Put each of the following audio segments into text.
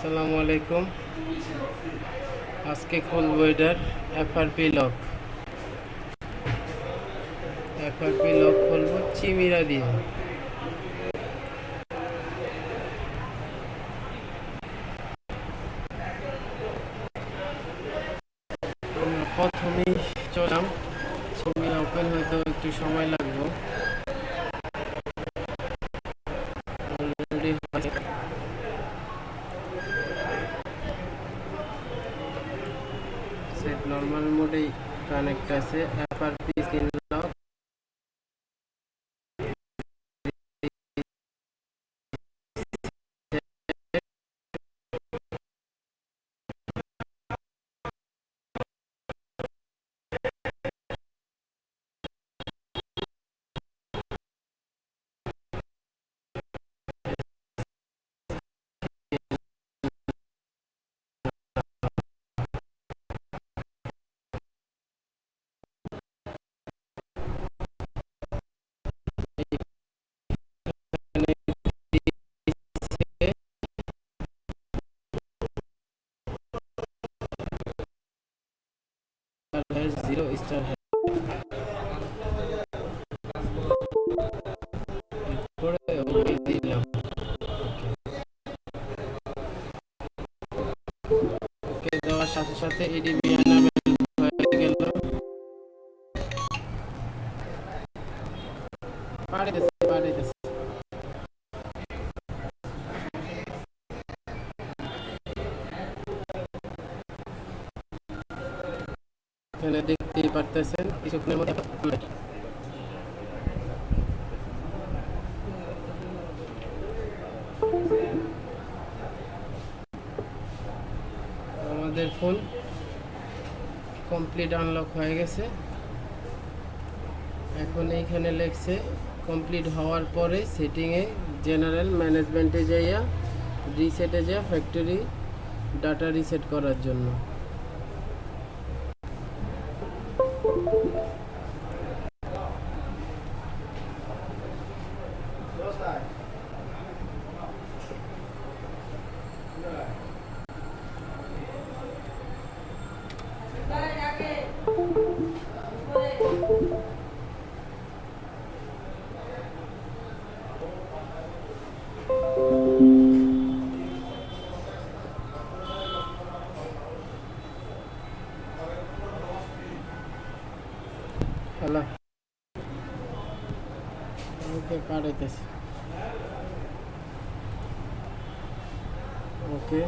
আসসালামু আলাইকুম। আজকে খুলবো এটার এফআরপি লক খুলবো চিমিরা দিয়ে। প্রথমেই চললাম, চিমিরা ওপেন হয়তো একটু সময় লাগবে। সেট নর্মাল মোডেই কানেক্ট আছে। FRP screen lock zero star করে ওকে দিলাম। ওকে দেওয়ার সাথে সাথে এডিবি এনাবেল হয়ে গেল। পাড়িতেছে এখানে দেখতেই পারতেছেন কিছুক্ষণের মধ্যে আমাদের ফোন কমপ্লিট আনলক হয়ে গেছে। এখন এইখানে লেখছে কমপ্লিট হওয়ার পরে সেটিংয়ে জেনারেল ম্যানেজমেন্টে যাইয়া রিসেটে যাইয়া ফ্যাক্টরি ডাটা রিসেট করার জন্য। হ্যালো, ওকে পাঠাইতেছি। ওকে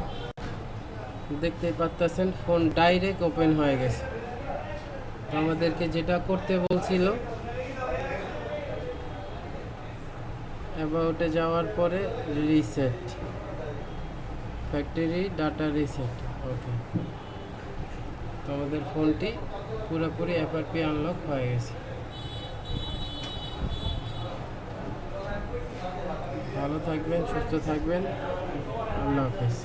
দেখতেই পাচ্ছেন ফোন ডাইরেক্ট ওপেন হয়ে গেছে। আমাদেরকে যেটা করতে বলছিল অ্যাবাউটে যাওয়ার পরে রিসেট ফ্যাক্টরি ডাটা রিসেট। ওকে, তো আমাদের ফোনটি পুরোপুরি এফআরপি আনলক হয়ে গেছে। ভালো থাকবেন, সুস্থ থাকবেন। আল্লাহ হাফেজ।